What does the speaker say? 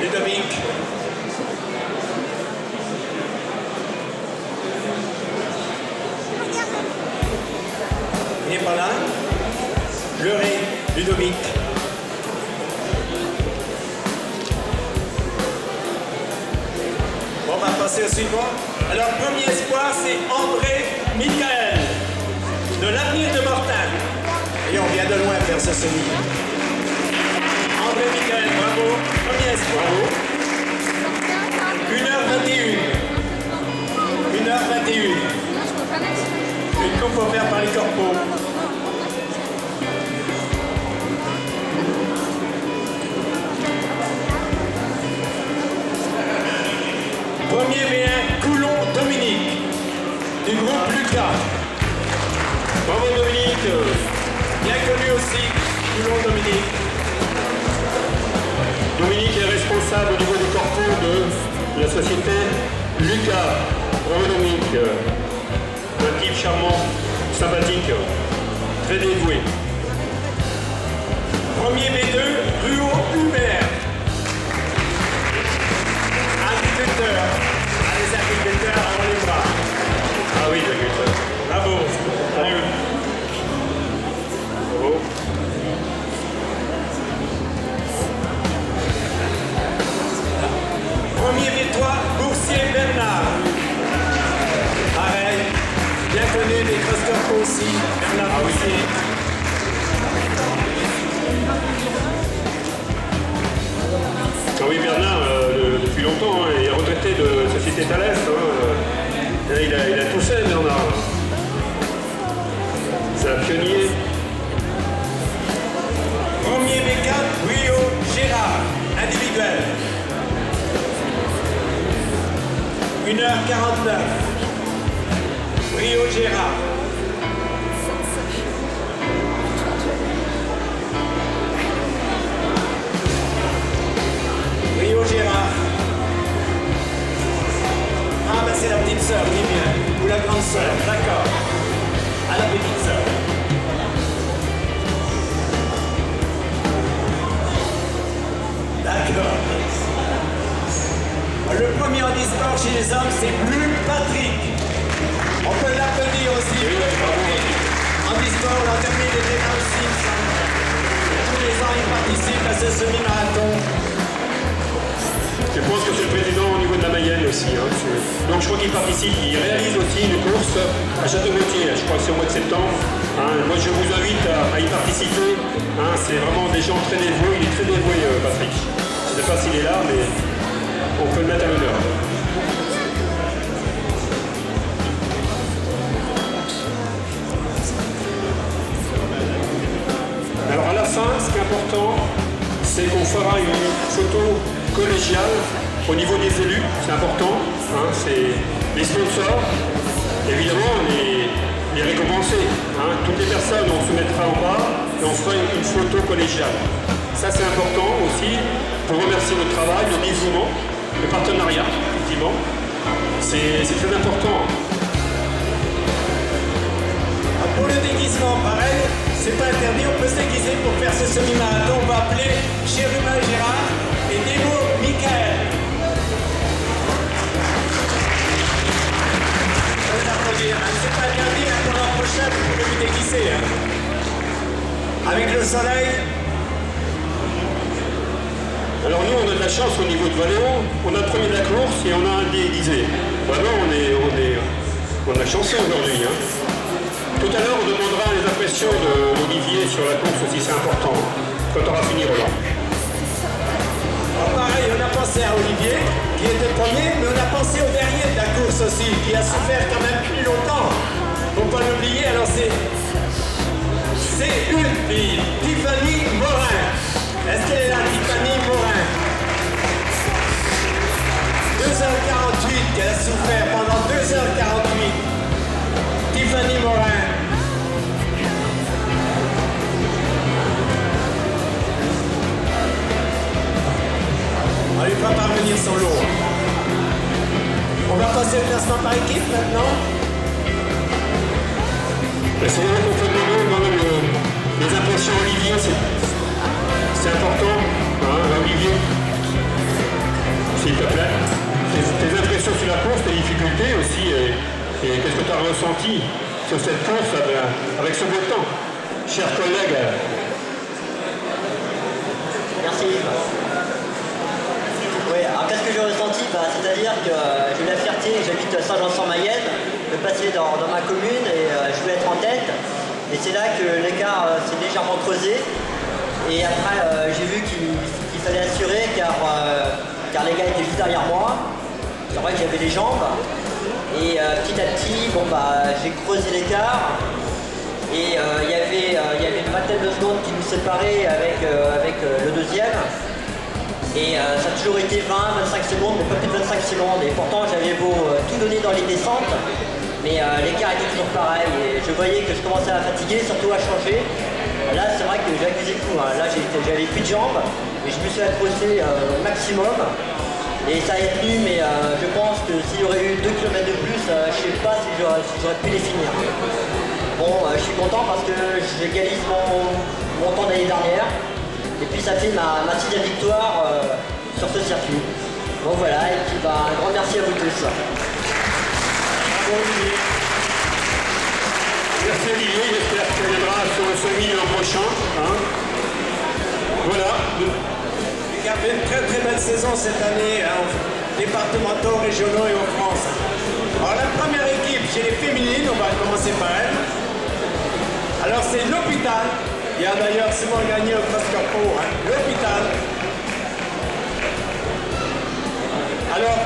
Ludovic. Il n'est pas là. Leray, Ludovic. Bon, on va passer au suivant. Alors, premier espoir, c'est André Michael, de l'Avenir de Mortagne. Et on vient de loin faire ce semi. André Michael, bravo. Premier espoir. 1h21. 1h21. Une coupe offerte par les corpos. Premier V1, Coulon Dominique, du groupe Lucas. Bravo Dominique, bien connu aussi, Coulon Dominique. Dominique est responsable au niveau du corpo de la société Lucas. Bravo Dominique, un type charmant, sympathique, très dévoué. Premier V2, Ruo Hubert. Agriculteur. Ah, les agriculteurs, on les bras. Ah oui, l'agriculteur. Bravo. Salut. Bravo. Premier V3, Boursier Bernard. Pareil, bien connu des cross-corpo aussi, Bernard Boursier. Ah oui, Bernard, depuis longtemps, hein, il est retraité de Société Thalès. Hein, il a tout fait, Bernard. C'est un pionnier. Premier V4, Rio Gérard, individuel. 1h49. Rio Gérard. Rio Gérard. Ah ben c'est la petite sœur, dis bien. Ou la grande sœur, d'accord. À la petite sœur. D'accord. Le premier en e-sport chez les hommes, c'est Blue Patrick. On peut l'applaudir aussi. En e-sport, on a terminé des aussi. Tous les ans, il participe à ce semi-marathon. Je pense que c'est le président au niveau de la Mayenne aussi. Hein. Donc je crois qu'il participe, il réalise aussi une course à Château-Gautier. Je crois que c'est au mois de septembre. Hein. Moi je vous invite à y participer. Hein. C'est vraiment des gens très dévoués. Il est très dévoué, Patrick. Je ne sais pas s'il est là, mais on peut le mettre à l'honneur. Alors à la fin, ce qui est important, c'est qu'on fera une photo collégiale au niveau des élus, c'est important, hein, c'est les sponsors, évidemment les récompenser. Hein, toutes les personnes, on se mettra en bas et on fera une photo collégiale. Ça c'est important aussi pour remercier votre travail, le dévouement, le partenariat, effectivement. C'est très important. Pour le déguisement, pareil, c'est pas interdit, on peut se déguiser pour faire ce semi-marathon. On va appeler Chérubin Gérard et Démo Michael. On va applaudir. C'est pas interdit, hein, pour l'an prochain, vous pouvez vous déguiser. Hein. Avec le soleil. Alors nous, on a de la chance au niveau de Valéon, on a le premier de la course et on a un déguisé. Vraiment, on a la chance aujourd'hui. Hein. Tout à l'heure, on demandera les impressions d'Olivier sur la course aussi, c'est important, quand on aura fini Roland. Alors pareil, on a pensé à Olivier, qui était premier, mais on a pensé au dernier de la course aussi, qui a souffert quand même plus longtemps. Faut pas l'oublier, alors c'est une fille, Tiffany Morin. Est-ce qu'elle est là, Tiffany Morin? 2h48 qu'elle a souffert, pendant 2h48. Tiffany Morin. On lui fera parvenir son lot. On va passer le classement par équipe maintenant. C'est vrai qu'on fait les impressions Olivier, c'est important. Hein, Olivier. côté aussi, et qu'est-ce que tu as ressenti sur cette course avec ce beau temps, chers collègues? Merci. Oui, alors qu'est-ce que j'ai ressenti? C'est-à-dire que j'ai eu la fierté, j'habite à Saint-Jean-sur-Mayenne, de passer dans ma commune et je voulais être en tête. Et c'est là que l'écart s'est légèrement creusé. Et après, j'ai vu qu'il fallait assurer car les gars étaient juste derrière moi. C'est vrai que j'avais les jambes. Et petit à petit, j'ai creusé l'écart. Et il y avait une vingtaine de secondes qui nous séparaient avec le deuxième. Et ça a toujours été 20-25 secondes, mais pas plus de 25 secondes. Et pourtant, j'avais beau tout donner dans les descentes, mais l'écart était toujours pareil. Et je voyais que je commençais à fatiguer, surtout à changer. Là, c'est vrai que j'ai accusé le coup. Hein. Là, j'avais plus de jambes, et je me suis accroché au maximum. Et ça a tenu, mais je pense que s'il y aurait eu 2 km de plus, je ne sais pas si j'aurais pu les finir. Bon, je suis content parce que j'égalise mon temps d'année dernière. Et puis ça fait ma 6e victoire sur ce circuit. Donc voilà, et puis un grand merci à vous tous. Merci Olivier, j'espère que tu viendras sur le semi l'an prochain. Hein. Voilà. Il a fait une très très belle saison cette année, hein, départementaux, régionaux et en France. Alors la première équipe chez les féminines, on va commencer par elle. Alors c'est l'Hôpital. Il y a d'ailleurs Simon Gagné au cross-corpo, hein, l'Hôpital. Alors,